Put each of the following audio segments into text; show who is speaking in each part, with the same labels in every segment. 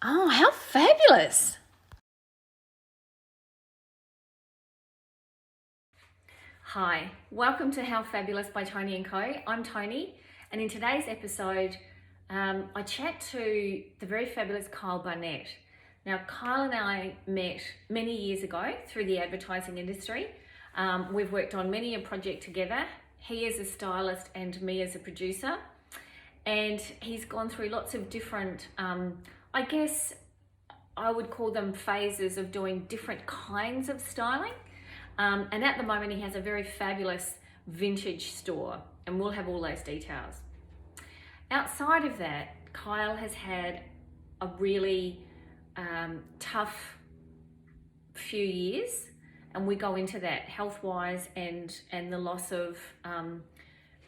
Speaker 1: Oh, how fabulous. Hi, welcome to How Fabulous by Toni and Co. I'm Toni, and in today's episode, I chat to the very fabulous Kyle Barnett. Now, Kyle and I met many years ago through the advertising industry. We've worked on many a project together. He is a stylist and me as a producer. And he's gone through lots of different, I guess I would call them phases of doing different kinds of styling. And at the moment, he has a very fabulous vintage store, and we'll have all those details. Outside of that, Kyle has had a really tough few years, and we go into that health-wise and the loss of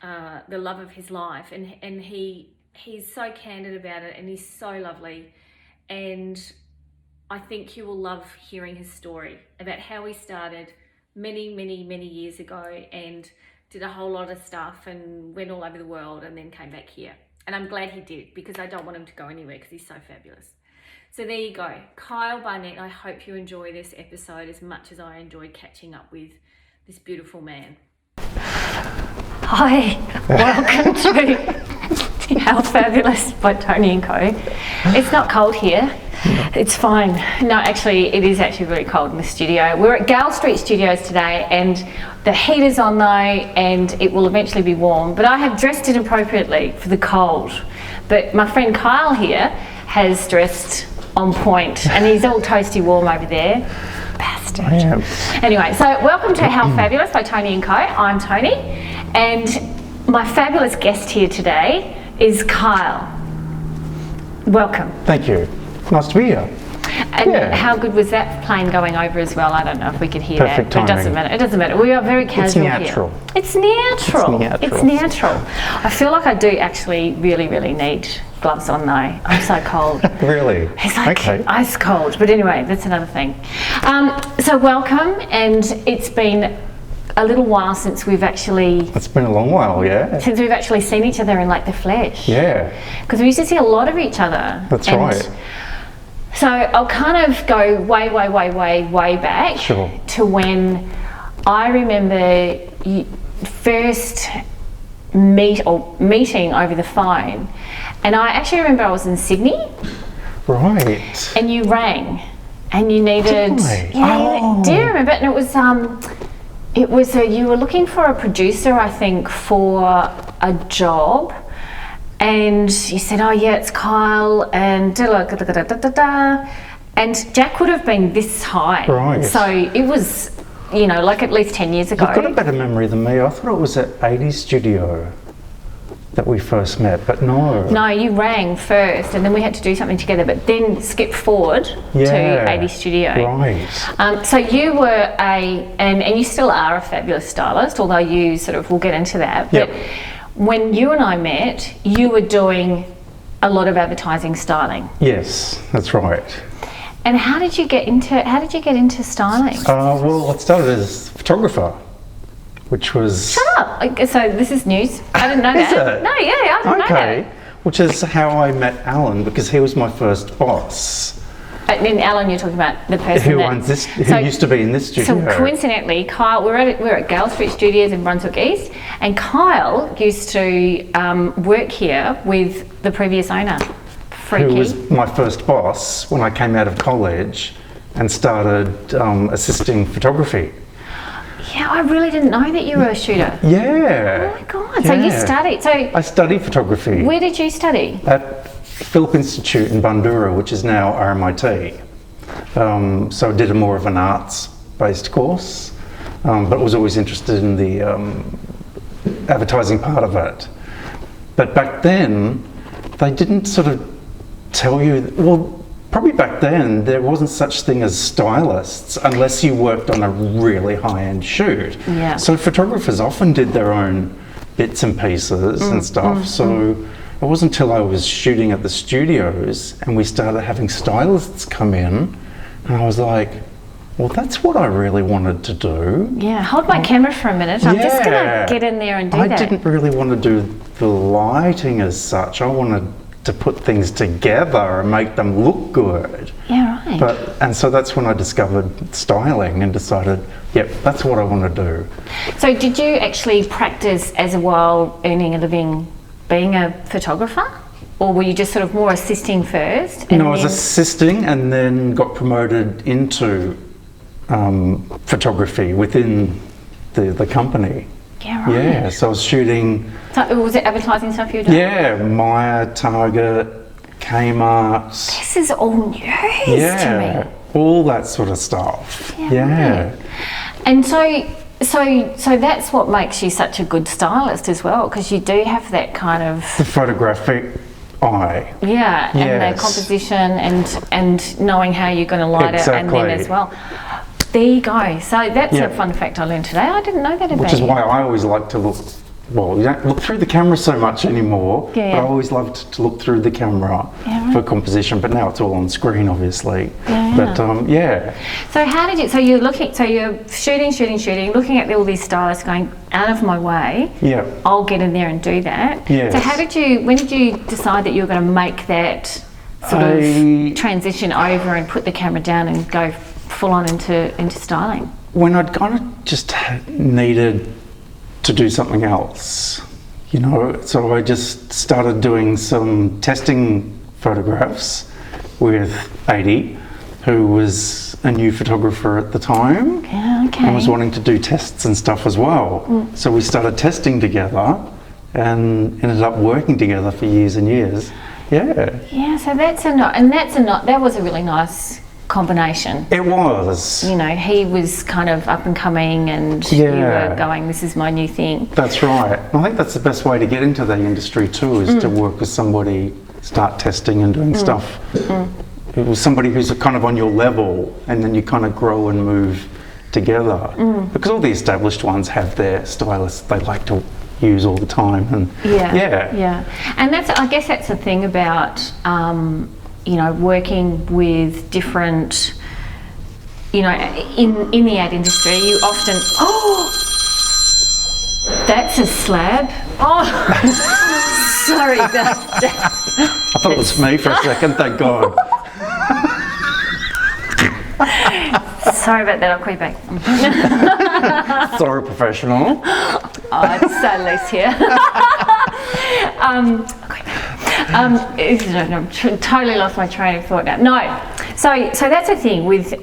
Speaker 1: the love of his life, and he's so candid about it, and he's so lovely, and I think you will love hearing his story about how he started many years ago and did a whole lot of stuff and went all over the world and then came back here. And I'm glad he did, because I don't want him to go anywhere because he's so fabulous. So there you go, Kyle Barnett. I hope you enjoy this episode as much as I enjoyed catching up with this beautiful man. Hi, welcome to How Fabulous by Toni and Co. It's not cold here. It's fine. No, actually, it is actually really cold in the studio. We're at Gale Street Studios today, and the heat is on though, and it will eventually be warm. But I have dressed it appropriately for the cold. But my friend Kyle here has dressed on point, and he's all toasty warm over there. Bastard. Anyway, so welcome to How Fabulous by Toni and Co. I'm Toni, and my fabulous guest here today is Kyle. Welcome.
Speaker 2: Thank you. Nice to be here.
Speaker 1: And how good was that plane going over as well? I don't know if we could hear
Speaker 2: Perfect
Speaker 1: that. But it doesn't matter. It doesn't matter. We are very casual here. It's natural. It's natural. I feel like I do actually really need gloves on though. I'm so cold.
Speaker 2: Really?
Speaker 1: It's like ice cold. But anyway, that's another thing. So welcome, and it's been a little while since we've actually...
Speaker 2: It's been a long while, yeah.
Speaker 1: Since we've actually seen each other in like the flesh.
Speaker 2: Yeah.
Speaker 1: Because we used to see a lot of each other.
Speaker 2: That's right.
Speaker 1: So I'll kind of go way back to when I remember first meeting over the phone. And I actually remember I was in Sydney.
Speaker 2: Right.
Speaker 1: And you rang and you needed... Do you remember? And it was you were looking for a producer, I think, for a job. And you said, oh yeah, it's Kyle, and and Jack would have been this high.
Speaker 2: Right.
Speaker 1: So it was, like at least 10 years ago.
Speaker 2: You've got a better memory than me. I thought it was at 80 Studio that we first met, but no.
Speaker 1: No, you rang first, and then we had to do something together, but then skip forward to 80 Studio.
Speaker 2: Right.
Speaker 1: So you were and you still are a fabulous stylist, although you sort of, we'll get into that. But when you and I met, you were doing a lot of advertising styling.
Speaker 2: Yes, that's right.
Speaker 1: And how did you get into styling?
Speaker 2: Well, I started as a photographer, which was...
Speaker 1: Shut up! So this is news. I didn't know that.
Speaker 2: Is it?
Speaker 1: No, yeah, I didn't know that.
Speaker 2: Which is how I met Alan, because he was my first boss.
Speaker 1: And Alan, you're talking about the person
Speaker 2: who used to be in this studio.
Speaker 1: So coincidentally, Kyle, we're at Gale Street Studios in Brunswick East, and Kyle used to work here with the previous owner, Freaky.
Speaker 2: Who was my first boss when I came out of college and started assisting photography.
Speaker 1: Yeah, I really didn't know that you were a shooter.
Speaker 2: Yeah.
Speaker 1: Oh my God, so you studied.
Speaker 2: I studied photography.
Speaker 1: Where did you study?
Speaker 2: At Philip Institute in Bundoora, which is now RMIT. So I did more of an arts-based course, but was always interested in the advertising part of it. But back then, they didn't sort of tell you, well, probably back then, there wasn't such thing as stylists unless you worked on a really high-end shoot.
Speaker 1: Yeah.
Speaker 2: So photographers often did their own bits and pieces and stuff. So it wasn't until I was shooting at the studios and we started having stylists come in, and I was like, well, that's what I really wanted to do.
Speaker 1: Yeah, hold my camera for a minute. I'm just going to get in there and do that.
Speaker 2: I didn't really want to do the lighting as such. I wanted to put things together and make them look good.
Speaker 1: Yeah, right.
Speaker 2: And so that's when I discovered styling and decided, yep, that's what I want to do.
Speaker 1: So did you actually practice as a while earning a living being a photographer? Or were you just sort of more assisting first?
Speaker 2: No, I was assisting and then got promoted into photography within the company.
Speaker 1: Yeah, right.
Speaker 2: Yeah, so I was shooting.
Speaker 1: So was it advertising stuff you were doing?
Speaker 2: Yeah, Maya, Target, Kmart.
Speaker 1: This is all news to me.
Speaker 2: All that sort of stuff. Yeah.
Speaker 1: Right. And so that's what makes you such a good stylist as well, because you do have that kind of
Speaker 2: the photographic eye.
Speaker 1: Yeah,
Speaker 2: yes.
Speaker 1: And the composition and knowing how you're going to light it, and then as well. There you go. So that's a fun fact I learned today. I didn't know that about you.
Speaker 2: Which is why I always like to look. Well, you don't look through the camera so much anymore, but I always loved to look through the camera for composition, but now it's all on screen, obviously. But
Speaker 1: So how did you, so you're shooting, looking at all these stylists going, out of my way, I'll get in there and do that.
Speaker 2: Yes.
Speaker 1: So when did you decide that you were going to make that sort of transition over and put the camera down and go full on into styling?
Speaker 2: When I'd kind of just needed to do something else, you know, so I just started doing some testing photographs with Adi, who was a new photographer at the time, and was wanting to do tests and stuff as well. So we started testing together and ended up working together for years and years.
Speaker 1: Yeah, so that was a really nice combination.
Speaker 2: It was.
Speaker 1: You know, he was kind of up and coming and you were going, this is my new thing.
Speaker 2: That's right. I think that's the best way to get into the industry too, is to work with somebody, start testing and doing stuff. It was somebody who's kind of on your level, and then you kind of grow and move together. Because all the established ones have their stylists they like to use all the time. And
Speaker 1: And I guess that's the thing about you know, working with different, you know, in the ad industry, you often, that's a slab. Sorry.
Speaker 2: I thought it was me for a second, thank God.
Speaker 1: Sorry about that, I'll call you back.
Speaker 2: Sorry, professional.
Speaker 1: It's so loose here. Totally lost my train of thought now. No, so that's the thing with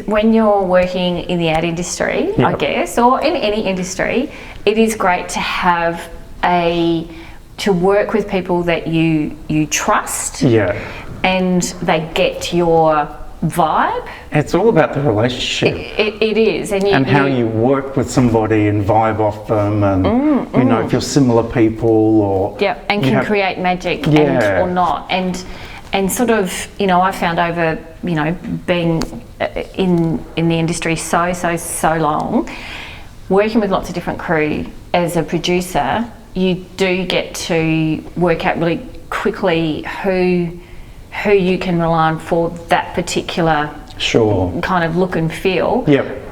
Speaker 1: when you're working in the ad industry, I guess, or in any industry, it is great to have to work with people that you trust. And they get your vibe.
Speaker 2: It's all about the relationship.
Speaker 1: It is,
Speaker 2: and how you work with somebody and vibe off them, and you know, if you're similar people, or
Speaker 1: and can create magic or not, and sort of, you know, I found over, you know, being in the industry so long, working with lots of different crew as a producer, you do get to work out really quickly who you can rely on for that particular kind of look and feel,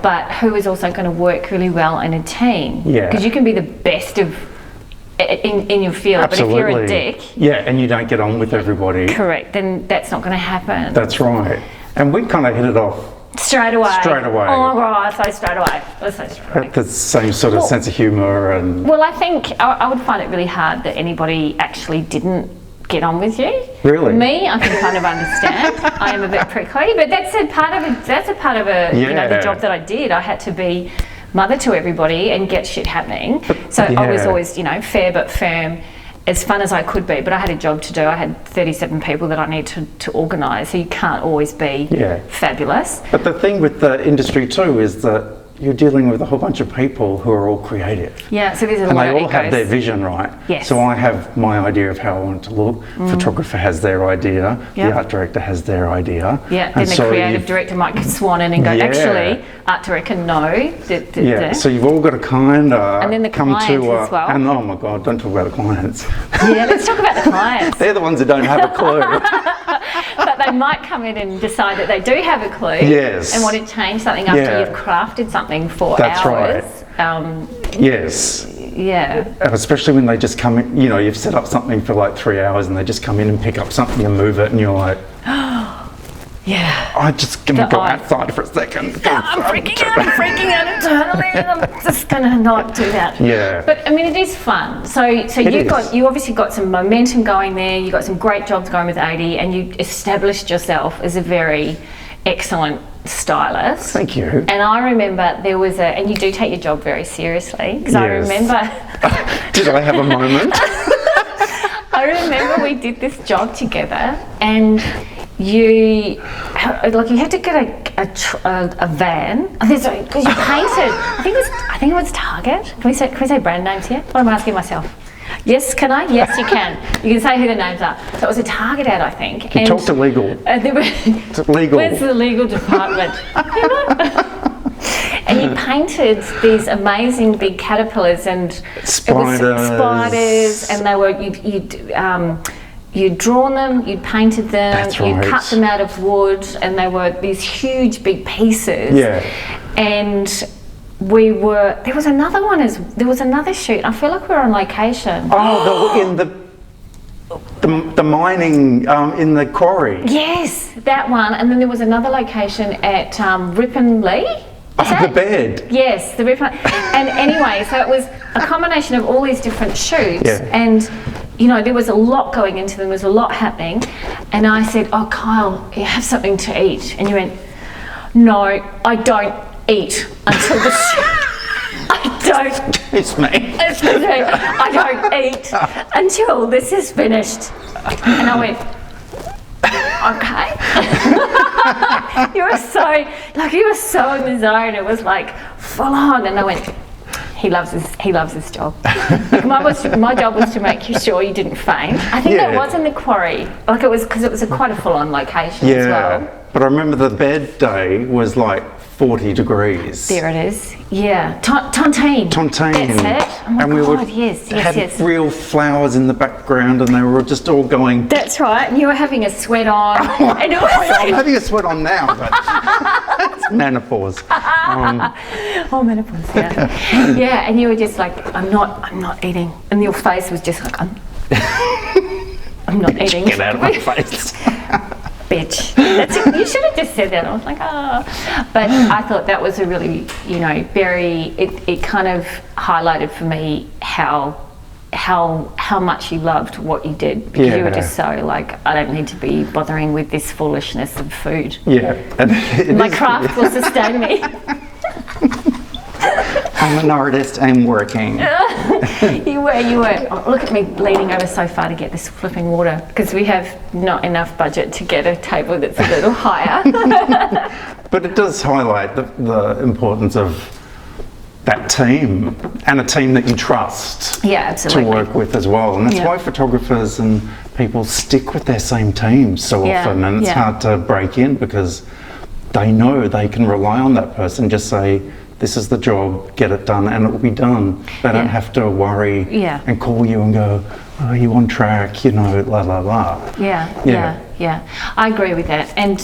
Speaker 1: but who is also going to work really well in a team. Because you can be the best of in your field, but if you're a dick,
Speaker 2: and you don't get on with everybody,
Speaker 1: correct, then that's not going to happen.
Speaker 2: That's right. And we kind of hit it off straight away. Oh
Speaker 1: my God, straight away.
Speaker 2: The same sort of sense of humour. And
Speaker 1: well, I think I would find it really hard that anybody actually didn't get on with you.
Speaker 2: Really?
Speaker 1: Me, I can kind of understand. I am a bit prickly, but that's a part of you know, the job that I did. I had to be mother to everybody and get shit happening. So I was always, you know, fair but firm, as fun as I could be, but I had a job to do. I had 37 people that I need to organise, so you can't always be fabulous.
Speaker 2: But the thing with the industry too is that you're dealing with a whole bunch of people who are all creative.
Speaker 1: So there's a lot of
Speaker 2: And they all have their vision, right? So I have my idea of how I want it to look. Photographer has their idea. The art director has their idea.
Speaker 1: Then the creative director might swan in and go, actually, art director, no.
Speaker 2: So you've all got to kind of
Speaker 1: and then the
Speaker 2: come
Speaker 1: clients
Speaker 2: to
Speaker 1: as well.
Speaker 2: And oh my God, don't talk about the clients.
Speaker 1: Let's talk about the clients.
Speaker 2: They're the ones that don't have a clue.
Speaker 1: But they might come in and decide that they do have a clue and want to change something after you've crafted something for hours.
Speaker 2: Right. Yes.
Speaker 1: Yeah.
Speaker 2: Especially when they just come in, you've set up something for like 3 hours and they just come in and pick up something and move it and you're like,
Speaker 1: yeah.
Speaker 2: I'm just going to go outside for a second.
Speaker 1: I'm freaking out internally and I'm just going to not do that.
Speaker 2: Yeah.
Speaker 1: But I mean, it is fun. So you obviously got some momentum going there, you got some great jobs going with 80 and you established yourself as a very excellent stylist.
Speaker 2: Thank you.
Speaker 1: And I remember there was and you do take your job very seriously, because I remember...
Speaker 2: Did I have a moment?
Speaker 1: I remember we did this job together and you had to get a van because you painted. I think it was Target. Can we say brand names here? What am I asking myself? Yes, can I? Yes, you can. You can say who the names are. So it was a Target ad, I think.
Speaker 2: You talk to legal. It's legal.
Speaker 1: Where's the legal department? And you painted these amazing big caterpillars and spiders, and they were you'd drawn them, you'd painted them,
Speaker 2: That's right.
Speaker 1: You'd cut them out of wood, and they were these huge big pieces.
Speaker 2: Yeah.
Speaker 1: And there was another shoot. I feel like we were on location.
Speaker 2: Oh, in the mining in the quarry.
Speaker 1: Yes, that one. And then there was another location at Ripon Lee.
Speaker 2: The bed.
Speaker 1: Yes, the Ripon. And anyway, so it was a combination of all these different shoots.
Speaker 2: Yeah.
Speaker 1: And there was a lot going into them. There was a lot happening. And I said, "Oh, Kyle, you have something to eat." And you went, "No, I don't eat until the I don't.
Speaker 2: It's me.
Speaker 1: It's me. I don't eat until this is finished." And I went, "Okay." you were so in the zone. It was like full on, and I went, He loves his job. My job was to make sure you didn't faint. I think that was in the quarry. Like it was, because it was quite a full-on location as well.
Speaker 2: But I remember the bed day was like 40 degrees.
Speaker 1: There it is. Yeah. Tontine. That's it. Oh my God, yes.
Speaker 2: Had real flowers in the background and they were just all going...
Speaker 1: That's right. And you were having a sweat on.
Speaker 2: I'm having a sweat on now, but it's menopause.
Speaker 1: Menopause, yeah. Yeah, and you were just like, I'm not eating. And your face was just like, I'm not eating.
Speaker 2: Get out of my face.
Speaker 1: Bitch. That's it. You should have just said that. I was like, But I thought that was a really, very, it kind of highlighted for me how much you loved what you did, because you were just so like, I don't need to be bothering with this foolishness of food.
Speaker 2: Yeah.
Speaker 1: My craft will sustain me.
Speaker 2: I'm an artist, I'm working.
Speaker 1: You were. Oh, look at me leaning over so far to get this flipping water, because we have not enough budget to get a table that's a little higher.
Speaker 2: But it does highlight the importance of that team, and a team that you trust to work with as well. And that's why photographers and people stick with their same teams so often, and it's hard to break in, because they know they can rely on that person. Just say, this is the job, get it done, and it will be done. They don't have to worry and call you and go, "Are you on track?" La la la.
Speaker 1: Yeah. I agree with that, and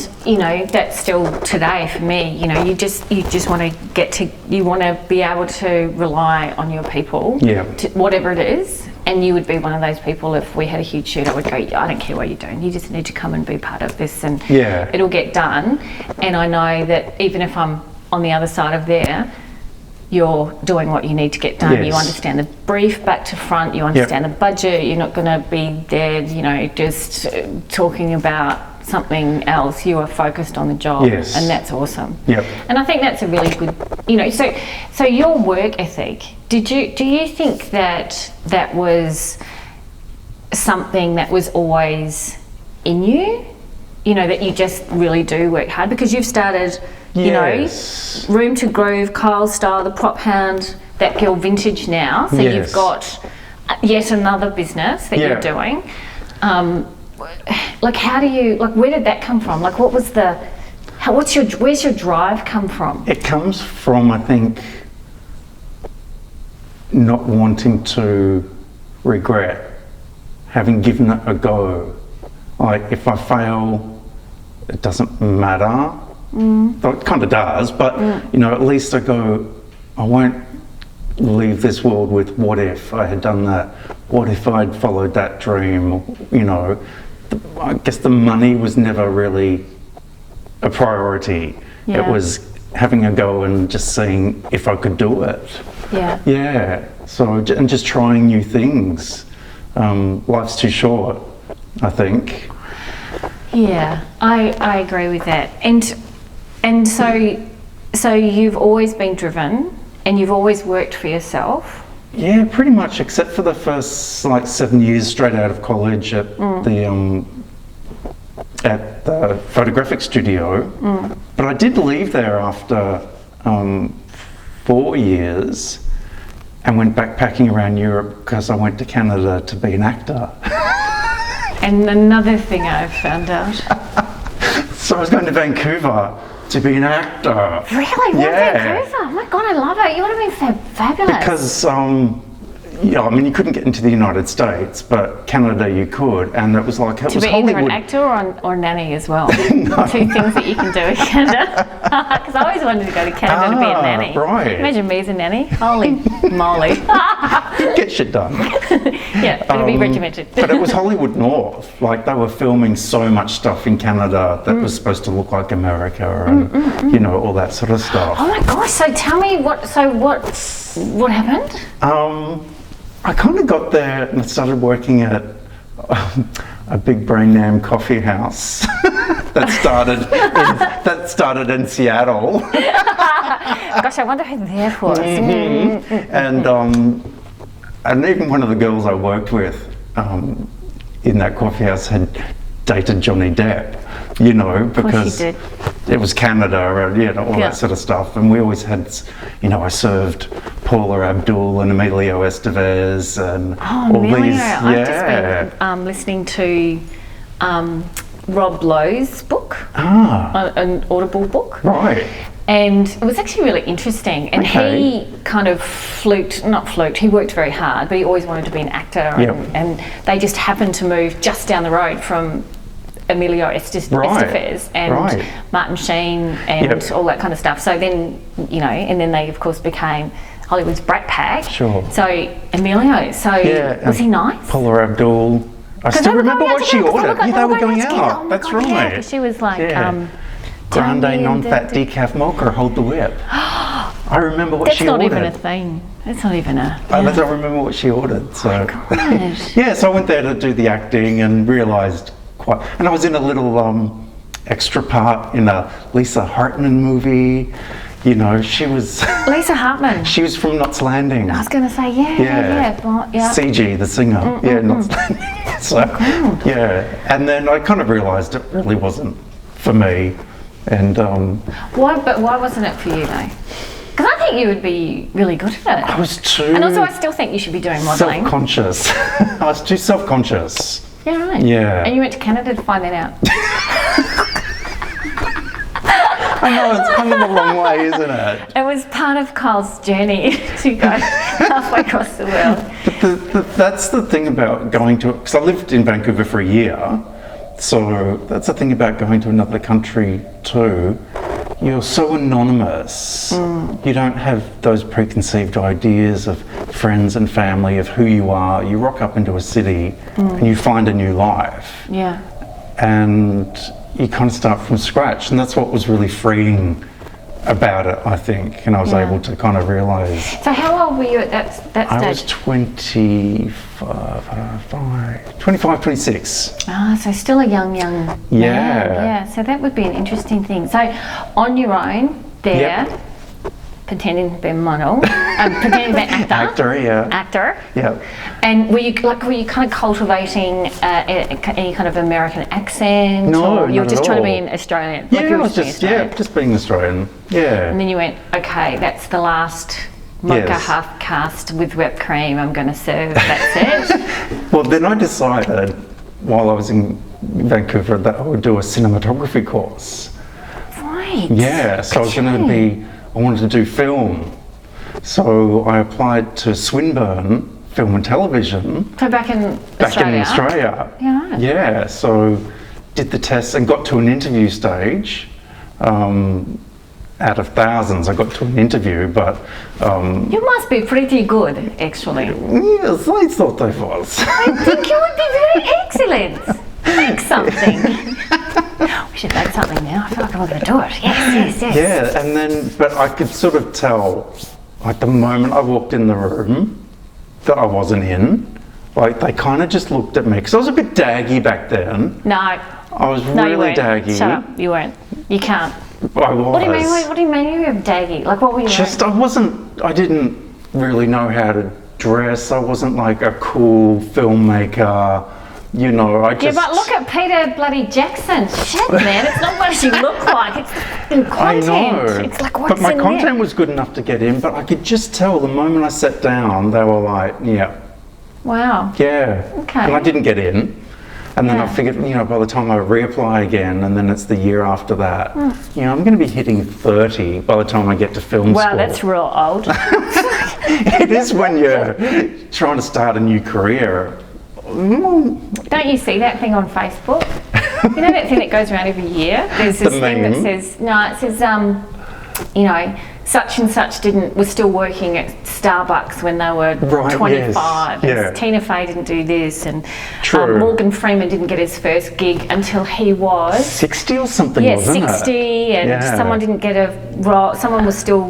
Speaker 1: that's still today for me. You just want to be able to rely on your people, whatever it is. And you would be one of those people. If we had a huge shoot, I would go, "I don't care what you're doing. You just need to come and be part of this, and it'll get done." And I know that even if I'm on the other side of there, you're doing what you need to get done. You understand the brief back to front, you understand the budget. You're not going to be there, just talking about something else. You are focused on the job, and that's awesome. And I think that's a really good, so your work ethic, do you think that was something that was always in you? That you just really do work hard, because you've started, Room to Groove, Kyle Style, the Prop Hound, That Girl Vintage now. So you've got yet another business that you're doing. Where did that come from? Like, what was where's your drive come from?
Speaker 2: It comes from, I think, not wanting to regret having given it a go. Like, if I fail, it doesn't matter. Though it kind of does, but at least I go, I won't leave this world with what if I had done that? What if I'd followed that dream? You know, I guess the money was never really a priority.
Speaker 1: Yeah.
Speaker 2: It was having a go and just seeing if I could do it.
Speaker 1: Yeah.
Speaker 2: Yeah. So, and just trying new things. Life's too short, I think.
Speaker 1: Yeah, I agree with that. And so you've always been driven and you've always worked for yourself?
Speaker 2: Yeah, pretty much, except for the first like 7 years straight out of college at the photographic studio. But I did leave there after 4 years and went backpacking around Europe because I went to Canada to be an actor.
Speaker 1: And another thing I've found out.
Speaker 2: So I was going to Vancouver to be an actor.
Speaker 1: Really? Why
Speaker 2: Yeah.
Speaker 1: Vancouver? Oh my God, I love it. You would have been fabulous.
Speaker 2: Because, yeah, I mean, you couldn't get into the United States, but Canada you could, and it was like, it
Speaker 1: to
Speaker 2: was
Speaker 1: be
Speaker 2: Hollywood.
Speaker 1: either an actor or nanny as well. Two things that you can do in Canada. Because I always wanted to go to Canada to be a nanny.
Speaker 2: Right.
Speaker 1: Imagine me as a nanny. Holy moly.
Speaker 2: Get shit done.
Speaker 1: Yeah, it'll be regimented.
Speaker 2: But it was Hollywood North. Like, they were filming so much stuff in Canada that was supposed to look like America and, you know, all that sort of stuff.
Speaker 1: Oh my gosh, so tell me what happened?
Speaker 2: I kind of got there and I started working at a big brain name coffee house that started in Seattle.
Speaker 1: Gosh, I wonder who that was.
Speaker 2: And even one of the girls I worked with in that coffee house had dated Johnny Depp, you know, because
Speaker 1: did.
Speaker 2: it was Canada and, you know, all that sort of stuff. And we always had, you know, I served Paula Abdul and Emilio Estevez and all
Speaker 1: Emilio.
Speaker 2: these.
Speaker 1: I've just been listening to Rob Lowe's book, an Audible book.
Speaker 2: Right.
Speaker 1: And it was actually really interesting. And he kind of he worked very hard, but he always wanted to be an actor. And they just happened to move just down the road from Emilio Estevez and Martin Sheen and all that kind of stuff. So then, you know, and then they of course became Hollywood's Brat Pack.
Speaker 2: Sure.
Speaker 1: So Emilio, was he nice?
Speaker 2: Paula Abdul. I still remember what she ordered. They were going out.
Speaker 1: Oh
Speaker 2: That's
Speaker 1: God,
Speaker 2: right.
Speaker 1: Yeah, she was like,
Speaker 2: grande non-fat decaf mocha, hold the whip. I remember what she ordered.
Speaker 1: That's not even a thing. That's not even a...
Speaker 2: I don't remember what she ordered. So.
Speaker 1: Oh my
Speaker 2: Yeah, so I went there to do the acting and realised and I was in a little extra part in a Lisa Hartman movie. You know, she was...
Speaker 1: Lisa Hartman.
Speaker 2: She was from Knots Landing.
Speaker 1: I was going to say, yeah.
Speaker 2: CG, the singer. Knots Landing. So, yeah. And then I kind of realised it really wasn't for me. And
Speaker 1: why wasn't it for you though? Because I think you would be really good at it.
Speaker 2: I was too...
Speaker 1: And also I still think you should be doing modelling.
Speaker 2: Self-conscious. I was too self-conscious.
Speaker 1: Yeah, right.
Speaker 2: Yeah.
Speaker 1: And you went to Canada to find that out.
Speaker 2: I know, it's come a long way, isn't it?
Speaker 1: It was part of Kyle's journey to go halfway across the world.
Speaker 2: But that's the thing about going to... Because I lived in Vancouver for a year. So that's the thing about going to another country too. You're so anonymous. You don't have those preconceived ideas of friends and family, of who you are. You rock up into a city and you find a new life.
Speaker 1: Yeah.
Speaker 2: And you kind of start from scratch. And that's what was really freeing about it, I think. And I was able to kind of realise.
Speaker 1: So how old were you at that stage?
Speaker 2: I was 25, 26.
Speaker 1: Ah, so still a young man. Yeah, so that would be an interesting thing. So on your own there, pretending to be a model, pretending to be an actor. Actor.
Speaker 2: Yeah.
Speaker 1: And were you kind of cultivating any kind of American accent?
Speaker 2: No,
Speaker 1: or you were
Speaker 2: not
Speaker 1: just
Speaker 2: at
Speaker 1: trying to
Speaker 2: all.
Speaker 1: be an Australian?
Speaker 2: Yeah, I was just being Australian. Yeah.
Speaker 1: And then you went, okay, that's the last mocha half cast with whipped cream I'm going to serve. That's it.
Speaker 2: Well, then I decided while I was in Vancouver that I would do a cinematography course.
Speaker 1: Right.
Speaker 2: Yeah, so I was going to I wanted to do film. So I applied to Swinburne Film and Television.
Speaker 1: So back in Australia? Yeah, right.
Speaker 2: Yeah, so did the test and got to an interview stage. And out of thousands, I got to an interview, but
Speaker 1: You must be pretty good, actually.
Speaker 2: yes, I thought I was.
Speaker 1: I think you would be very excellent. Make something. We should make something now. I feel like I'm going to do it. Yes.
Speaker 2: Yeah, and then, but I could sort of tell, like the moment I walked in the room, that I wasn't in. Like they kind of just looked at me, because I was a bit daggy back then.
Speaker 1: No.
Speaker 2: I was
Speaker 1: No, you
Speaker 2: really
Speaker 1: weren't.
Speaker 2: daggy.
Speaker 1: Shut up. You weren't. You can't.
Speaker 2: I was.
Speaker 1: What do you mean? What do you mean you were daggy? Like what were you
Speaker 2: Just, I didn't really know how to dress. I wasn't like a cool filmmaker, you know. I just.
Speaker 1: Yeah, but look at Peter bloody Jackson. Shit, man. It's not what you look like. It's fucking content.
Speaker 2: I know.
Speaker 1: It's like what's
Speaker 2: but my
Speaker 1: in
Speaker 2: content
Speaker 1: there?
Speaker 2: was good enough to get in, but I could just tell the moment I sat down, they were like, yeah.
Speaker 1: Wow.
Speaker 2: Yeah.
Speaker 1: Okay.
Speaker 2: But I didn't get in. And then I
Speaker 1: Yeah.
Speaker 2: figured, you know, by the time I reapply again, and then it's the year after that, you know, I'm going to be hitting 30 by the time I get to film
Speaker 1: Wow,
Speaker 2: school.
Speaker 1: that's real old.
Speaker 2: It is when you're trying to start a new career.
Speaker 1: Don't you see that thing on Facebook? You know that thing that goes around every year? There's this
Speaker 2: The
Speaker 1: thing that
Speaker 2: meme?
Speaker 1: says, you know, such and such was still working at Starbucks when they were
Speaker 2: Right,
Speaker 1: 25.
Speaker 2: yes,
Speaker 1: and
Speaker 2: yeah.
Speaker 1: Tina Fey didn't do this, and
Speaker 2: True.
Speaker 1: Morgan Freeman didn't get his first gig until he was
Speaker 2: 60 or something,
Speaker 1: yeah,
Speaker 2: wasn't
Speaker 1: 60,
Speaker 2: it?
Speaker 1: and
Speaker 2: Yeah.
Speaker 1: someone didn't get a role. Someone was still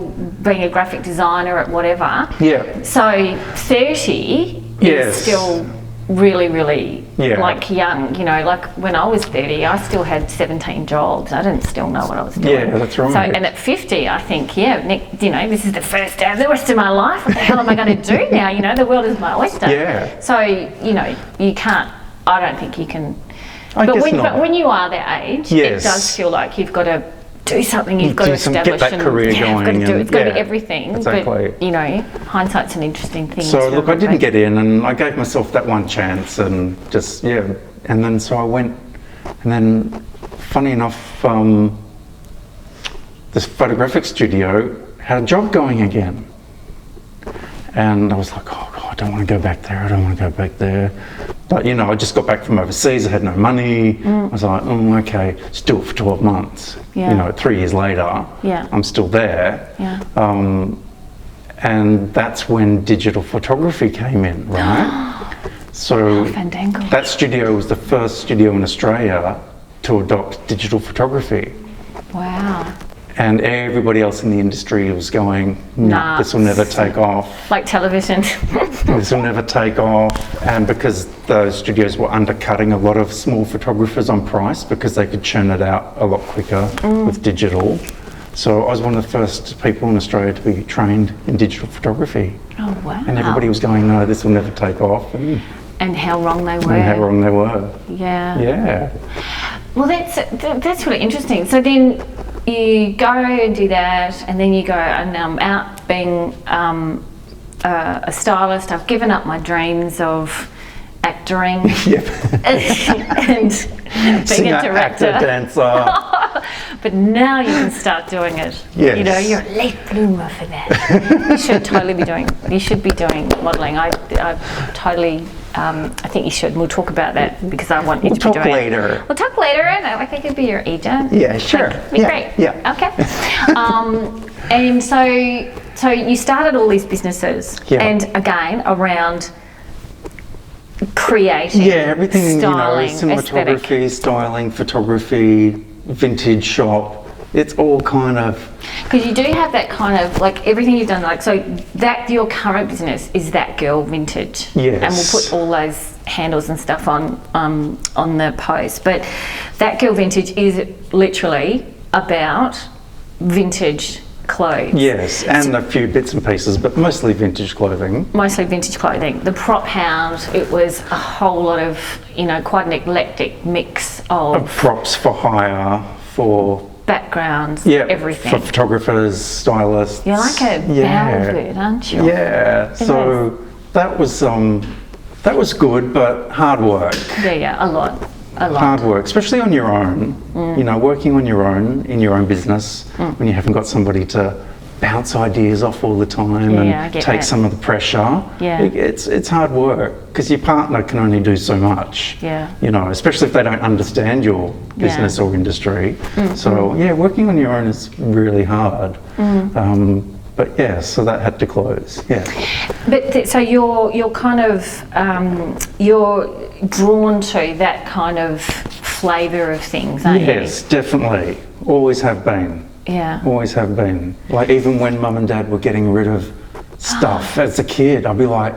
Speaker 1: being a graphic designer at whatever.
Speaker 2: Yeah.
Speaker 1: So 30
Speaker 2: Yes.
Speaker 1: is still really
Speaker 2: Yeah.
Speaker 1: like young. You know, like when I was 30, I still had 17 jobs. I didn't still know what I was doing.
Speaker 2: Yeah, that's right.
Speaker 1: So, and at 50, I think, you know, this is the first day of the rest of my life. What the hell am I going to do now? You know, the world is my oyster.
Speaker 2: Yeah.
Speaker 1: So, you know, you can't. I don't think you can.
Speaker 2: I guess
Speaker 1: But
Speaker 2: not.
Speaker 1: when you are that age,
Speaker 2: Yes.
Speaker 1: it does feel like you've got to do something. You've got to
Speaker 2: get
Speaker 1: establish
Speaker 2: that career
Speaker 1: You've got to
Speaker 2: going
Speaker 1: do it.
Speaker 2: and-
Speaker 1: It's got to
Speaker 2: yeah,
Speaker 1: be everything.
Speaker 2: exactly.
Speaker 1: But you know, hindsight's an interesting thing.
Speaker 2: So
Speaker 1: to
Speaker 2: look, I didn't
Speaker 1: remember.
Speaker 2: get in, and I gave myself that one chance, and just and then so I went, and then funny enough, this photographic studio had a job going again, and I was like, oh God, I don't want to go back there. I don't want to go back there. But you know, I just got back from overseas. I had no money. I was like, oh, okay, let's do it for 12 months.
Speaker 1: Yeah.
Speaker 2: You know, 3 years later,
Speaker 1: Yeah.
Speaker 2: I'm still there.
Speaker 1: Yeah.
Speaker 2: And that's when digital photography came in, right? So
Speaker 1: Fandango.
Speaker 2: that studio was the first studio in Australia to adopt digital photography.
Speaker 1: Wow.
Speaker 2: And everybody else in the industry was going, no,
Speaker 1: Nah.
Speaker 2: this will never take off.
Speaker 1: Like television.
Speaker 2: This will never take off. And because those studios were undercutting a lot of small photographers on price because they could churn it out a lot quicker with digital. So I was one of the first people in Australia to be trained in digital photography.
Speaker 1: Oh wow.
Speaker 2: And everybody was going, no, this will never take off.
Speaker 1: And how wrong they were.
Speaker 2: And how wrong they were.
Speaker 1: Yeah.
Speaker 2: Yeah.
Speaker 1: Well, that's really interesting. So then you go and do that, and then you go, and I'm out being a stylist. I've given up my dreams of acting
Speaker 2: Yep.
Speaker 1: and being
Speaker 2: Singer,
Speaker 1: a director.
Speaker 2: actor, dancer.
Speaker 1: But now you can start doing it.
Speaker 2: Yes.
Speaker 1: You know, you're a late bloomer for that. You should totally be doing. You should be doing modelling. I totally. I think you should. We'll talk about that because I want you
Speaker 2: We'll
Speaker 1: to be
Speaker 2: talk
Speaker 1: doing.
Speaker 2: later.
Speaker 1: We'll talk later, and I think it'd be your agent.
Speaker 2: Yeah, sure.
Speaker 1: That'd be
Speaker 2: Yeah,
Speaker 1: great.
Speaker 2: yeah.
Speaker 1: Okay. And so you started all these businesses,
Speaker 2: Yeah.
Speaker 1: and again around creating.
Speaker 2: Yeah, everything,
Speaker 1: styling,
Speaker 2: you know,
Speaker 1: aesthetic.
Speaker 2: cinematography, styling, photography, vintage shop. It's all kind of,
Speaker 1: Because you do have that kind of like everything you've done, like so that your current business is That Girl Vintage.
Speaker 2: Yes.
Speaker 1: And we'll put all those handles and stuff on the post. But That Girl Vintage is literally about vintage clothes.
Speaker 2: yes, and a few bits and pieces, but mostly vintage clothing.
Speaker 1: Mostly vintage clothing. The Prop Hound, it was a whole lot of, you know, quite an eclectic mix of
Speaker 2: Props for hire, for,
Speaker 1: backgrounds,
Speaker 2: yeah,
Speaker 1: everything.
Speaker 2: for photographers, stylists.
Speaker 1: You're like a bowerbird, aren't you?
Speaker 2: Yeah, so that was good, but hard work.
Speaker 1: Yeah, a lot.
Speaker 2: Hard work, especially on your own. You know, working on your own in your own business when you haven't got somebody to bounce ideas off all the time and take some of the pressure.
Speaker 1: Yeah.
Speaker 2: It's hard work because your partner can only do so much.
Speaker 1: Yeah.
Speaker 2: You know, especially if they don't understand your business or industry. So yeah, working on your own is really hard. But yeah, so that had to close. Yeah.
Speaker 1: But so you're kind of you're drawn to that kind of flavour of things, aren't you?
Speaker 2: Yes, definitely. Always have been.
Speaker 1: Yeah.
Speaker 2: Always have been. Like even when mum and dad were getting rid of stuff as a kid, I'd be like,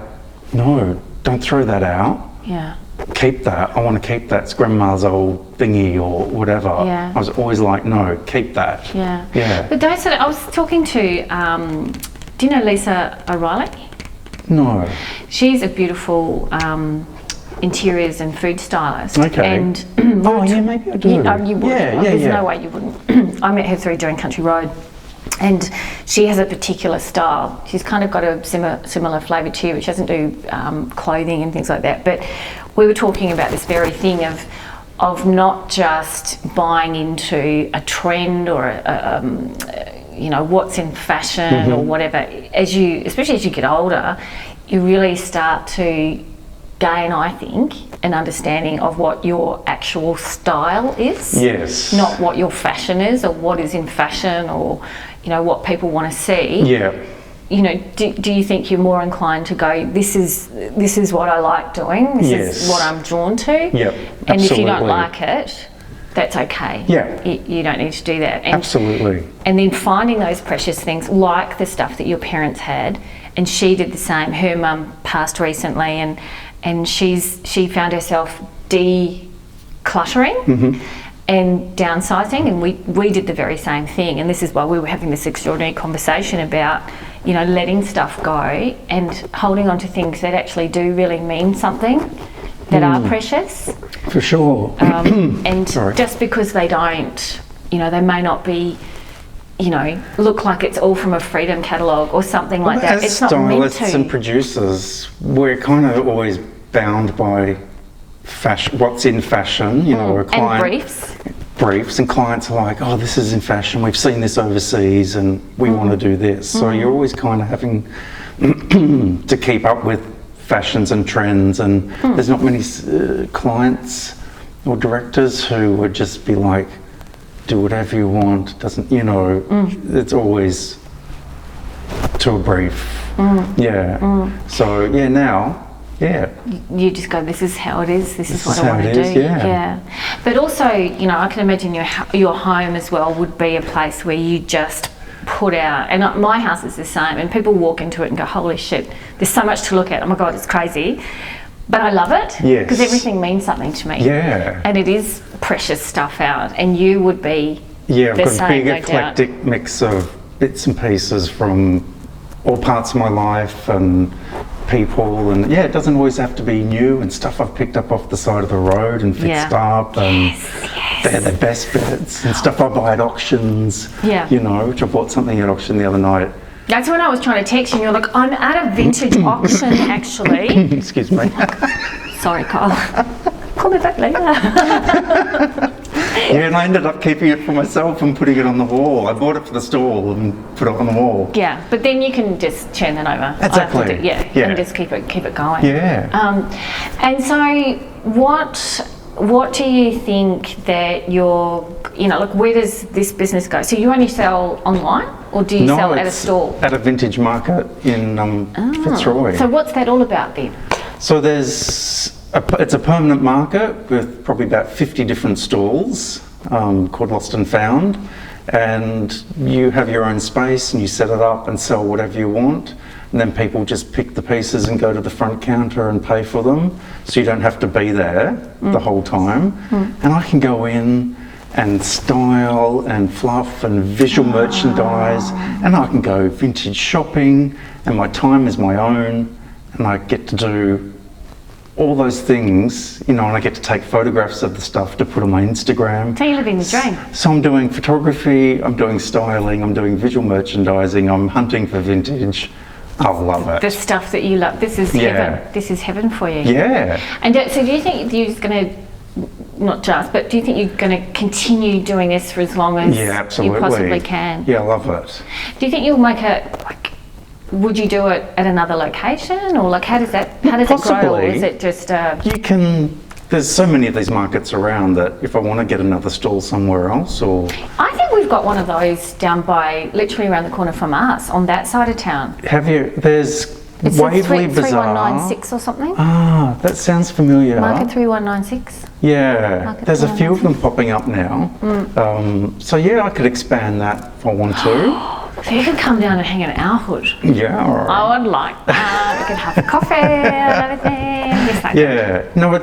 Speaker 2: no, don't throw that out.
Speaker 1: Yeah.
Speaker 2: Keep that. I want to keep that. It's grandma's old thingy or whatever.
Speaker 1: Yeah.
Speaker 2: I was always like, no, keep that.
Speaker 1: Yeah.
Speaker 2: Yeah.
Speaker 1: But those I was talking to, do you know Lisa O'Reilly?
Speaker 2: No.
Speaker 1: She's a beautiful interiors and food stylist.
Speaker 2: Okay.
Speaker 1: And
Speaker 2: oh yeah, maybe I do.
Speaker 1: You would.
Speaker 2: Yeah,
Speaker 1: There's no way you wouldn't. I met her through doing Country Road. And she has a particular style. She's kind of got a similar flavour to you, but she doesn't do clothing and things like that. But we were talking about this very thing of not just buying into a trend or you know, what's in fashion or whatever. Especially as you get older, you really start to gain, I think, an understanding of what your actual style is.
Speaker 2: Yes.
Speaker 1: Not what your fashion is or what is in fashion or, you know, what people want to see.
Speaker 2: Yeah.
Speaker 1: You know, do you think you're more inclined to go, this is what I like doing, this is what I'm drawn to?
Speaker 2: Yeah,
Speaker 1: and
Speaker 2: absolutely.
Speaker 1: if you don't like it, that's okay.
Speaker 2: Yeah.
Speaker 1: You don't need to do that. And,
Speaker 2: absolutely.
Speaker 1: And then finding those precious things, like the stuff that your parents had, and she did the same. Her mum passed recently, and she found herself decluttering and downsizing, and we did the very same thing. And this is why we were having this extraordinary conversation about, you know, letting stuff go and holding on to things that actually do really mean something, that are precious.
Speaker 2: For sure.
Speaker 1: And just because they don't, you know, they may not be, you know, look like it's all from a Freedom catalogue or something like that. It's not meant to.
Speaker 2: Stylists and producers, we're kind of always bound by fashion, what's in fashion, you know, a client.
Speaker 1: And
Speaker 2: briefs, and clients are like, oh, this is in fashion, we've seen this overseas and we want to do this. So you're always kind of having to keep up with fashions and trends, and there's not many clients or directors who would just be like, do whatever you want, doesn't, you know, it's always to a brief. So yeah, now, yeah.
Speaker 1: You just go, this is how it is, this is what I
Speaker 2: how
Speaker 1: want
Speaker 2: it
Speaker 1: to
Speaker 2: is,
Speaker 1: do.
Speaker 2: yeah.
Speaker 1: But also, you know, I can imagine your home as well would be a place where you just put out, and my house is the same, and people walk into it and go, holy shit, there's so much to look at, oh my God, it's crazy. But I love it, because everything means something to me.
Speaker 2: Yeah.
Speaker 1: And it is precious stuff out, and you would be
Speaker 2: I've got a big
Speaker 1: no
Speaker 2: eclectic mix of bits and pieces from all parts of my life and people, and yeah, it doesn't always have to be new, and stuff I've picked up off the side of the road and fixed up, and they're the best bits, and stuff I buy at auctions, you know, which I bought something at auction the other night.
Speaker 1: That's when I was trying to text you and you're like, I'm at a vintage auction actually.
Speaker 2: Excuse me.
Speaker 1: Sorry, Kyle. Call me back later.
Speaker 2: Yeah, and I ended up keeping it for myself and putting it on the wall. I bought it for the stall and put it on the wall.
Speaker 1: Yeah, but then you can just turn that over.
Speaker 2: Exactly.
Speaker 1: And just keep it going.
Speaker 2: Yeah.
Speaker 1: And so what do you think that you're, you know, like where does this business go? So you only sell online, or do you sell at a stall?
Speaker 2: At a vintage market in Fitzroy.
Speaker 1: So what's that all about then?
Speaker 2: So it's a permanent market with probably about 50 different stalls called Lost and Found, and you have your own space and you set it up and sell whatever you want, and then people just pick the pieces and go to the front counter and pay for them, so you don't have to be there the whole time. And I can go in and style and fluff and visual merchandise, and I can go vintage shopping, and my time is my own, and I get to do all those things, you know, and I get to take photographs of the stuff to put on my Instagram.
Speaker 1: So you're living the dream.
Speaker 2: So I'm doing photography, I'm doing styling, I'm doing visual merchandising, I'm hunting for vintage. I love it.
Speaker 1: The stuff that you love. This is heaven. This is heaven for you.
Speaker 2: Yeah.
Speaker 1: And so do you think you're just going to not just, but do you think you're going to continue doing this for as long as
Speaker 2: Yeah, absolutely.
Speaker 1: you possibly can?
Speaker 2: Yeah, I love it.
Speaker 1: Do you think you'll make would you do it at another location, or how does it grow, or
Speaker 2: Possibly.
Speaker 1: is it just
Speaker 2: You can, there's so many of these markets around that if I want to get another stall somewhere else, or...
Speaker 1: I think we've got one of those down by, literally around the corner from us, on that side of town.
Speaker 2: Have you? There's
Speaker 1: It's
Speaker 2: Waverley Bazaar.
Speaker 1: 3196 or something.
Speaker 2: Ah, that sounds familiar.
Speaker 1: Market 3196.
Speaker 2: Yeah,
Speaker 1: Market
Speaker 2: there's a few of
Speaker 1: 3196.
Speaker 2: them popping up now. So yeah, I could expand that if I want to.
Speaker 1: So you could come down and hang in our hood.
Speaker 2: Yeah, all right.
Speaker 1: I would like that. We could have a coffee and everything. Yes, that
Speaker 2: Yeah, no,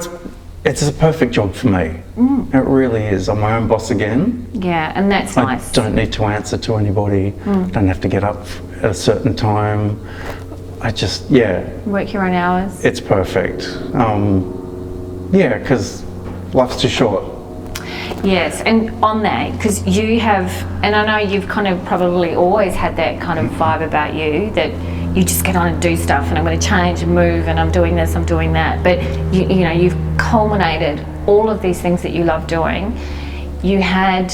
Speaker 2: it's a perfect job for me. It really is. I'm my own boss again.
Speaker 1: Yeah, and that's
Speaker 2: I
Speaker 1: nice.
Speaker 2: don't need to answer to anybody. Don't have to get up at a certain time. I just, yeah,
Speaker 1: Work your own hours.
Speaker 2: it's perfect. Yeah, because life's too short.
Speaker 1: Yes, and on that, because you have, and I know you've kind of probably always had that kind of vibe about you, that you just get on and do stuff, and I'm going to change and move, and I'm doing this, I'm doing that. But you know, you've culminated all of these things that you love doing. You had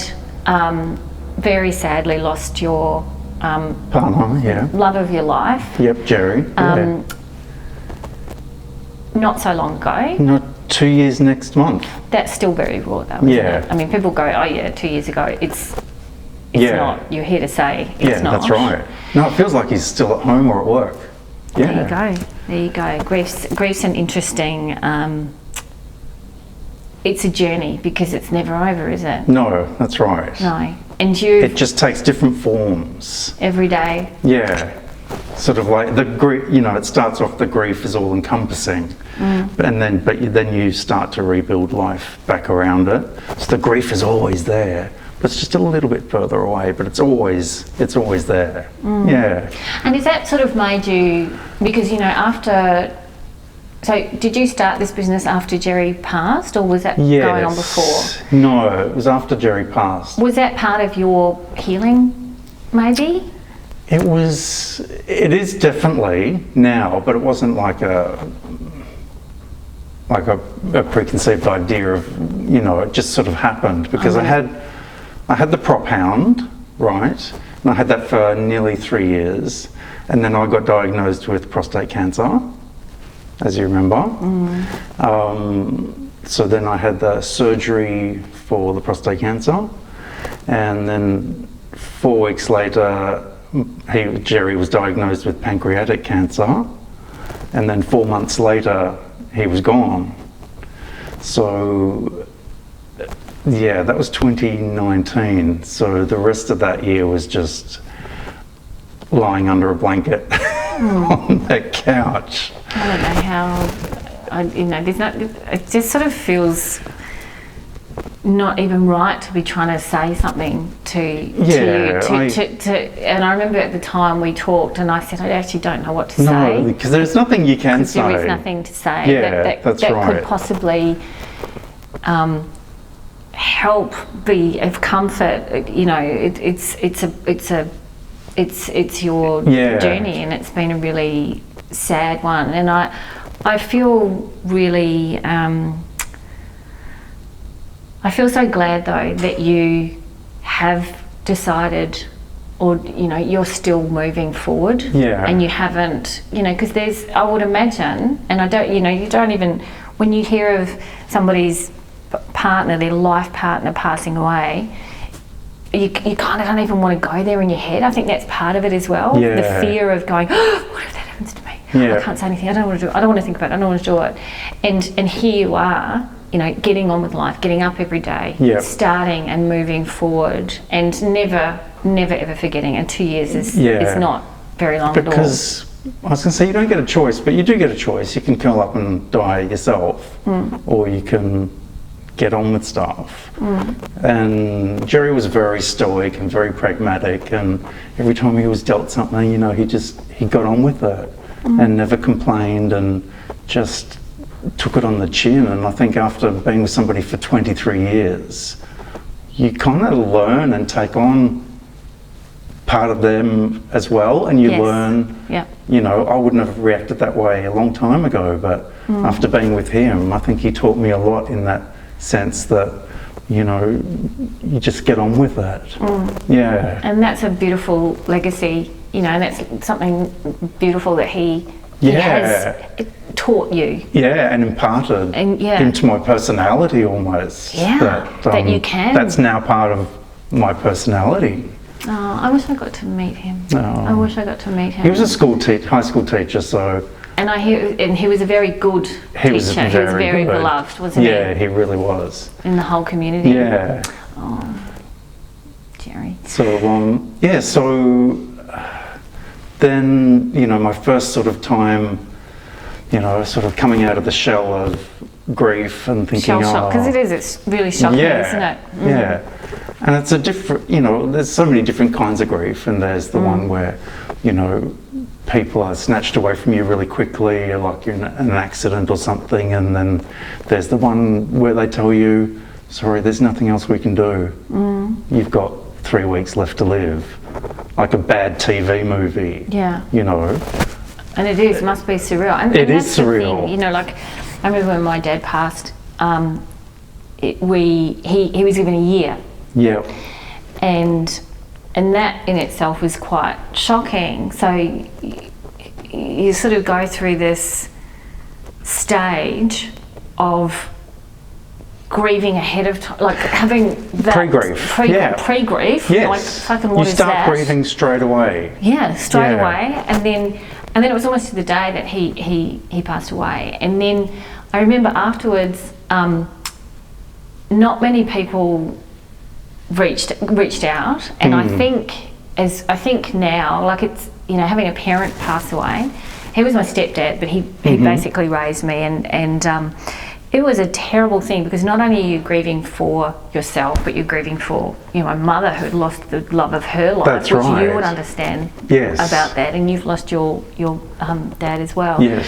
Speaker 1: very sadly lost your
Speaker 2: Partner, yeah.
Speaker 1: love of your life
Speaker 2: Yep, Gerry. Yeah.
Speaker 1: not so long ago.
Speaker 2: Not 2 years next month.
Speaker 1: That's still very raw, though, isn't
Speaker 2: Yeah.
Speaker 1: it? I mean, people go, "Oh yeah, 2 years ago." It's
Speaker 2: Yeah.
Speaker 1: not. You're here to say it's
Speaker 2: Yeah,
Speaker 1: not.
Speaker 2: that's right. No, it feels like he's still at home or at work. Yeah.
Speaker 1: There you go. There you go. Grief's an interesting. It's a journey because it's never over, is it?
Speaker 2: No, that's right.
Speaker 1: No. And you
Speaker 2: It just takes different forms.
Speaker 1: every day.
Speaker 2: Yeah. Sort of like the grief, you know, it starts off the grief is all encompassing. Then you start to rebuild life back around it. So the grief is always there. But it's just a little bit further away, but it's always there. Yeah.
Speaker 1: And is that sort of made you, because you know, after, so did you start this business after Gerry passed, or was that going on before?
Speaker 2: No, it was after Gerry passed.
Speaker 1: Was that part of your healing, maybe?
Speaker 2: It is definitely now, but it wasn't like a preconceived idea of, you know, it just sort of happened because I had the prop hound, right? And I had that for nearly 3 years. And then I got diagnosed with prostate cancer, as you remember. So then I had the surgery for the prostate cancer. And then 4 weeks later, Gerry was diagnosed with pancreatic cancer. And then 4 months later, he was gone. So yeah, that was 2019. So the rest of that year was just lying under a blanket on that couch.
Speaker 1: I don't know how, you know, it just sort of feels not even right to be trying to say something to you. And I remember at the time we talked and I said, I actually don't know what to say.
Speaker 2: No, because there's nothing you can say.
Speaker 1: There is nothing to say
Speaker 2: Yeah, that's
Speaker 1: that
Speaker 2: right.
Speaker 1: could possibly help, be of comfort. You know, it's your journey, and it's been a really sad one. And I feel really I feel so glad though that you have decided, or you know, you're still moving forward.
Speaker 2: Yeah.
Speaker 1: And you haven't, you know, because there's, I would imagine, and I don't, you know, you don't even, when you hear of somebody's partner, their life partner passing away, you kind of don't even want to go there in your head. I think that's part of it as well.
Speaker 2: Yeah.
Speaker 1: The fear of going, oh, what if that happens to me?
Speaker 2: Yeah.
Speaker 1: I can't say anything. I don't want to do it. I don't want to think about it. I don't want to do it. And here you are, you know, getting on with life, getting up every day,
Speaker 2: Yeah.
Speaker 1: starting and moving forward, and never ever forgetting. And 2 years is not very long at all.
Speaker 2: Because I was going to say you don't get a choice, but you do get a choice. You can curl up and die yourself, or you can get on with stuff. And Gerry was very stoic and very pragmatic, and every time he was dealt something, you know, he got on with it and never complained and just took it on the chin. And I think after being with somebody for 23 years, you kind of learn and take on part of them as well, and you learn, you know, I wouldn't have reacted that way a long time ago, but after being with him, I think he taught me a lot in that sense that, you know, you just get on with it. Yeah.
Speaker 1: And that's a beautiful legacy, you know, and that's something beautiful that he has taught you.
Speaker 2: Yeah, and imparted into my personality almost.
Speaker 1: Yeah, that you can.
Speaker 2: That's now part of my personality.
Speaker 1: Oh, I wish I got to meet him.
Speaker 2: Oh.
Speaker 1: I wish I got to meet him.
Speaker 2: He was a high school teacher, so...
Speaker 1: And he was a very good teacher. He was very
Speaker 2: good.
Speaker 1: Beloved, wasn't he?
Speaker 2: Yeah, he really was.
Speaker 1: In the whole community.
Speaker 2: Yeah.
Speaker 1: Oh, Gerry.
Speaker 2: So, then, you know, my first sort of time, you know, sort of coming out of the shell of grief and thinking,
Speaker 1: shell shock, because it's really shocking, isn't it?
Speaker 2: Yeah. And it's a different, you know, there's so many different kinds of grief, and there's the one where, you know, people are snatched away from you really quickly, like you're in an accident or something, and then there's the one where they tell you, sorry, there's nothing else we can do. You've got 3 weeks left to live. Like a bad TV movie. Yeah. You know.
Speaker 1: And it must be surreal. And
Speaker 2: is surreal.
Speaker 1: Thing, you know, like, I remember when my dad passed, he was given a year.
Speaker 2: Yeah.
Speaker 1: And that in itself was quite shocking. So you sort of go through this stage of grieving ahead of time, like having that pre-grief. Pre-grief.
Speaker 2: Yes.
Speaker 1: Like, fucking what
Speaker 2: you
Speaker 1: is
Speaker 2: start
Speaker 1: that?
Speaker 2: grieving straight away.
Speaker 1: Yeah, straight away. And then it was almost to the day that he passed away. And then I remember afterwards, not many people reached out, and I think now, like, it's, you know, having a parent pass away. He was my stepdad, but he basically raised me, and it was a terrible thing, because not only are you grieving for yourself, but you're grieving for, you know, my mother who had lost the love of her life.
Speaker 2: That's
Speaker 1: which
Speaker 2: right.
Speaker 1: You would understand about that, and you've lost your dad as well.
Speaker 2: Yes.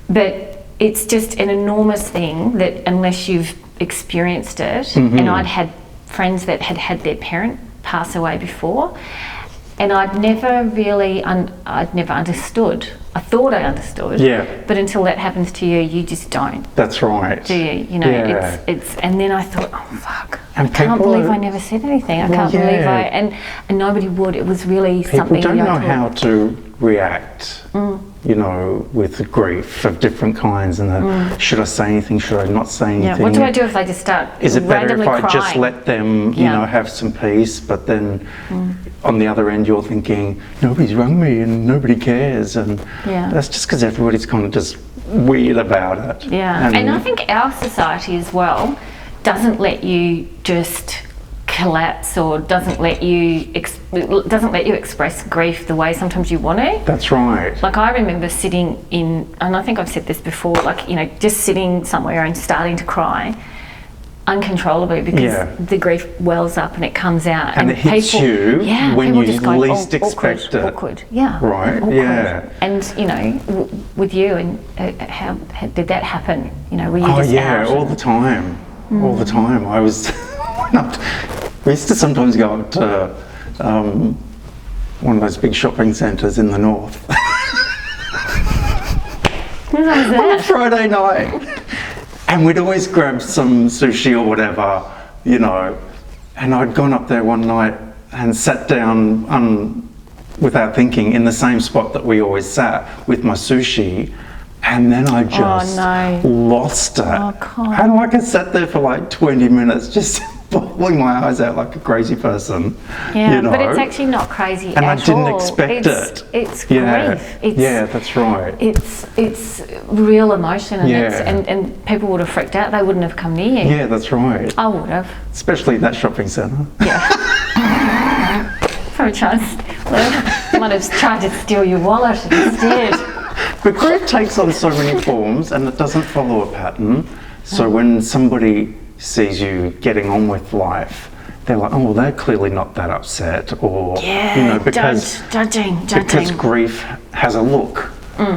Speaker 1: But it's just an enormous thing that unless you've experienced it, and I'd had friends that had had their parent pass away before, and I'd never really understood. I thought I understood, but until that happens to you, you just don't.
Speaker 2: That's right.
Speaker 1: Do you? You know, it's and then I thought, oh fuck, I can't believe I never said anything. I can't believe and nobody would. It was really something.
Speaker 2: People don't know how to react. You know, with grief of different kinds, and then should I say anything? Should I not say anything?
Speaker 1: Yeah. What do I do if they just start?
Speaker 2: Is it better if I
Speaker 1: crying?
Speaker 2: just let them, you know, have some peace? But then, on the other end, you're thinking nobody's rung me and nobody cares, and that's just because everybody's kind of just weird about it.
Speaker 1: Yeah, and I think our society as well doesn't let you just collapse, or doesn't let you express grief the way sometimes you want to.
Speaker 2: That's right.
Speaker 1: Like, I remember sitting in, and I think I've said this before, like, you know, just sitting somewhere and starting to cry uncontrollably, because the grief wells up and it comes out,
Speaker 2: and it hits you when you least expect it.
Speaker 1: Awkward. Yeah.
Speaker 2: Right.
Speaker 1: Awkward.
Speaker 2: Yeah.
Speaker 1: And you know, with you, and how did that happen? You know, were you just out?
Speaker 2: All the time. All the time. I was. We used to sometimes go up to one of those big shopping centres in the north.
Speaker 1: What was that?
Speaker 2: On a Friday night. And we'd always grab some sushi or whatever, you know. And I'd gone up there one night and sat down without thinking in the same spot that we always sat with my sushi. And then I just lost it.
Speaker 1: Oh, God.
Speaker 2: And like I sat there for like 20 minutes just bawling my eyes out like a crazy person.
Speaker 1: Yeah,
Speaker 2: you know?
Speaker 1: But it's actually not crazy
Speaker 2: and
Speaker 1: at all.
Speaker 2: I didn't expect it.
Speaker 1: It's grief.
Speaker 2: Yeah, that's right.
Speaker 1: It's real emotion, and and people would have freaked out. They wouldn't have come near you.
Speaker 2: Yeah, that's right.
Speaker 1: I would have.
Speaker 2: Especially that shopping centre.
Speaker 1: Yeah. Probably might have tried to steal your wallet instead.
Speaker 2: But grief takes on so many forms, and it doesn't follow a pattern. So when somebody sees you getting on with life, they're like, oh, well, they're clearly not that upset, or you know, because grief has a look.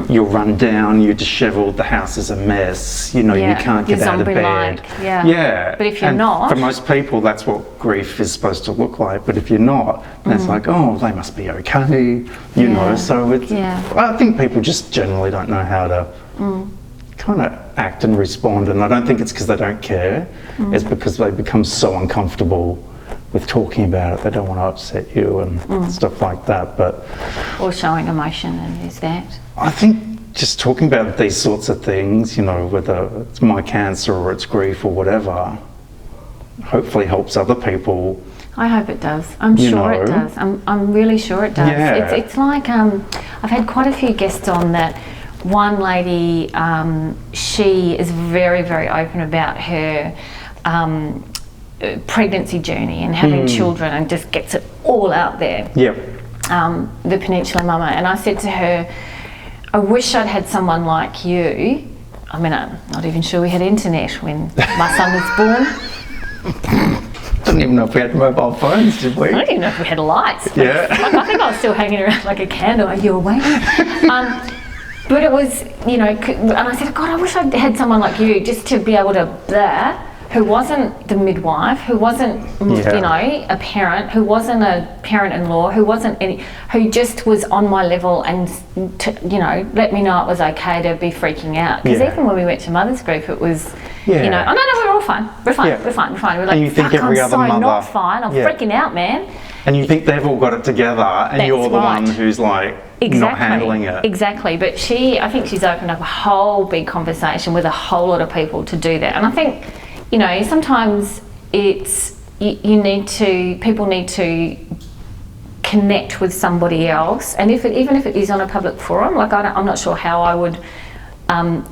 Speaker 2: You're run down, you're dishevelled, the house is a mess, you know, you can't get out of bed.
Speaker 1: Yeah. But if you're not,
Speaker 2: for most people, that's what grief is supposed to look like. But if you're not, then it's like, oh, they must be okay, you know. So it's, I think people just generally don't know how to kind of act and respond, and I don't think it's because they don't care. It's because they become so uncomfortable with talking about it. They don't want to upset you and stuff like that. But
Speaker 1: or showing emotion, and is that?
Speaker 2: I think just talking about these sorts of things, you know, whether it's my cancer or it's grief or whatever, hopefully helps other people.
Speaker 1: I hope it does. I'm sure it does. I'm really sure it does.
Speaker 2: Yeah.
Speaker 1: It's like I've had quite a few guests on that. One lady, she is very, very open about her pregnancy journey and having children, and just gets it all out there.
Speaker 2: Yep.
Speaker 1: The Peninsula Mama. And I said to her, I wish I'd had someone like you. I mean, I'm not even sure we had internet when my son was born.
Speaker 2: Didn't even know if we had mobile phones, did we?
Speaker 1: I don't even know if we had lights.
Speaker 2: Yeah.
Speaker 1: I think I was still hanging around like a candle. Are you awake? But it was, you know, and I said, God, I wish I had someone like you, just to be able to who wasn't the midwife, who wasn't, you know, a parent, who wasn't a parent-in-law, who just was on my level and, you know, let me know it was okay to be freaking out. Because even when we went to Mother's Group, it was, you know, oh no, we're all fine. We're fine. We're fine. We're fine. We're like,
Speaker 2: and you think every other mother,
Speaker 1: not fine. I'm freaking out, man.
Speaker 2: And you think they've all got it together, and you're the one who's like not handling it.
Speaker 1: Exactly. But I think she's opened up a whole big conversation with a whole lot of people to do that. And I think, you know, sometimes it's people need to connect with somebody else, and even if it is on a public forum, like I'm not sure how I would,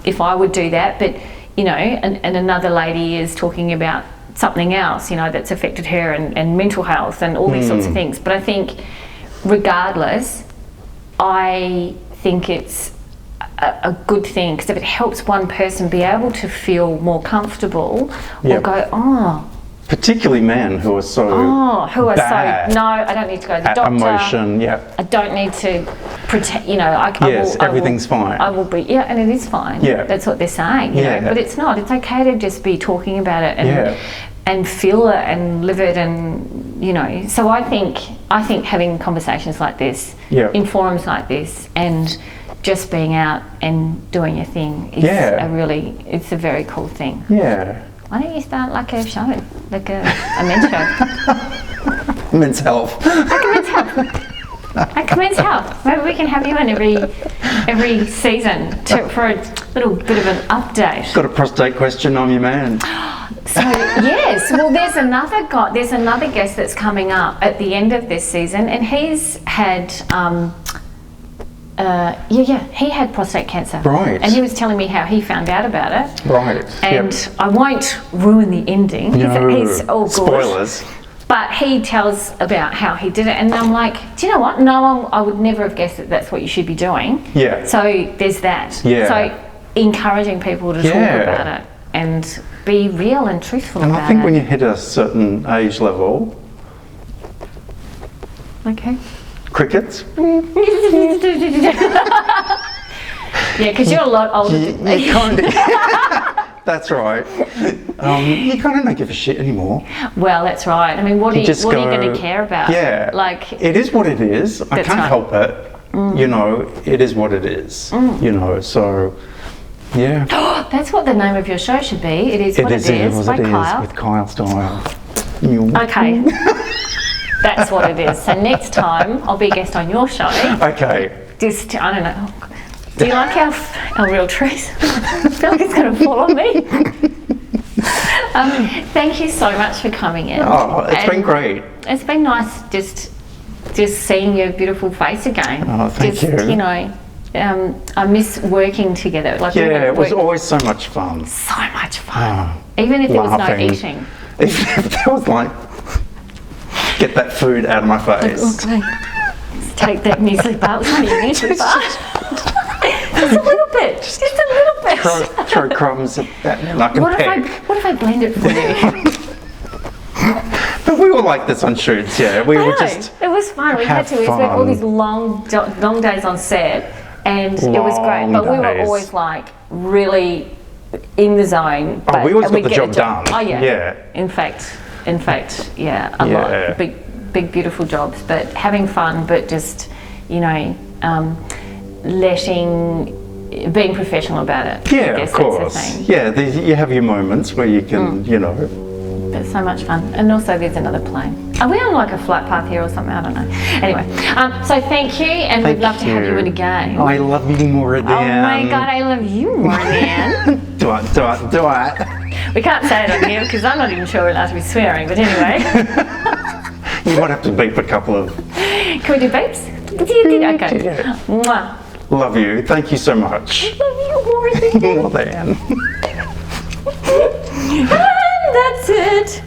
Speaker 1: if I would do that, but you know, and another lady is talking about something else, you know, that's affected her and mental health and all these sorts of things. But I think regardless, I think it's a good thing, because if it helps one person be able to feel more comfortable or go, oh,
Speaker 2: particularly men who are so bad
Speaker 1: no, I don't need to go to the doctor.
Speaker 2: Emotion,
Speaker 1: I don't need to pretend, you know,
Speaker 2: everything's fine.
Speaker 1: I will be, and it is fine. Yeah. That's what they're saying, you know, but it's not. It's okay to just be talking about it and feel it and live it, and, you know. So I think having conversations like this, in forums like this, and just being out and doing your thing is it's a very cool thing.
Speaker 2: Yeah.
Speaker 1: Why don't you start like a show, like a men's show?
Speaker 2: Men's health.
Speaker 1: Like a men's health. Like a men's health. Maybe we can have you in every season for a little bit of an update.
Speaker 2: Got a prostate question on your man.
Speaker 1: So yes, well, there's another guest that's coming up at the end of this season, and he's had. He had prostate cancer.
Speaker 2: Right.
Speaker 1: And he was telling me how he found out about it.
Speaker 2: Right.
Speaker 1: And I won't ruin the ending.
Speaker 2: No.
Speaker 1: He's all good.
Speaker 2: Spoilers.
Speaker 1: But he tells about how he did it, and I'm like, do you know what? No, I would never have guessed that that's what you should be doing. Yeah. So there's that. Yeah. So encouraging people to talk about it and be real and truthful about it.
Speaker 2: And I think when you hit a certain age level.
Speaker 1: Okay.
Speaker 2: Crickets.
Speaker 1: Yeah, because you're a lot older than me.
Speaker 2: That's right. You kind of don't give a shit anymore.
Speaker 1: Well, that's right. I mean, what are you going to care about?
Speaker 2: Yeah.
Speaker 1: Like,
Speaker 2: it is what it is. I can't help it. You know, it is what it is. You know, so yeah.
Speaker 1: That's what the name of your show should be. It is what it is by Kyle.
Speaker 2: With Kyle Style.
Speaker 1: Okay. That's what it is. So next time I'll be a guest on your show.
Speaker 2: Okay.
Speaker 1: Just, I don't know. Do you like our real trees? I feel like it's going to fall on me. Thank you so much for coming in.
Speaker 2: Oh, it's been great.
Speaker 1: It's been nice just seeing your beautiful face again.
Speaker 2: Oh, thank you.
Speaker 1: You know, I miss working together. Like
Speaker 2: it was always so much fun.
Speaker 1: So much fun. Even if there was no eating.
Speaker 2: Even if there was like, get that food out of my face.
Speaker 1: Like, okay. Let's take that muesli bar. It's not even muesli bar. Just a little bit. Just a little bit.
Speaker 2: Throw crumbs at that and I can peck.
Speaker 1: What if I blend it for you?
Speaker 2: But we were like this on shoots, yeah. We were just.
Speaker 1: It was fun. We had to. We spent all these long days on set, and it was great. But we were always like really in the zone.
Speaker 2: But we always got the job done.
Speaker 1: Oh yeah. In fact, yeah, a lot. Big, beautiful jobs, but having fun, but just, you know, letting being professional about it.
Speaker 2: Yeah,
Speaker 1: I guess
Speaker 2: of course.
Speaker 1: That's the thing.
Speaker 2: Yeah, you have your moments where you can, you know.
Speaker 1: But it's so much fun. And also there's another plane. Are we on like a flight path here or something? I don't know. Anyway, so thank you, and we'd love to have you in again.
Speaker 2: I love you more again.
Speaker 1: Oh my God, I love you more again.
Speaker 2: Do it.
Speaker 1: We can't say it on here because I'm not even sure we're allowed to be swearing, but anyway.
Speaker 2: You might have to beep a couple of...
Speaker 1: Can we do beeps? Okay.
Speaker 2: Yeah.
Speaker 1: Mwah.
Speaker 2: Love you. Thank you so much.
Speaker 1: Love you more than
Speaker 2: More than.
Speaker 1: And that's it.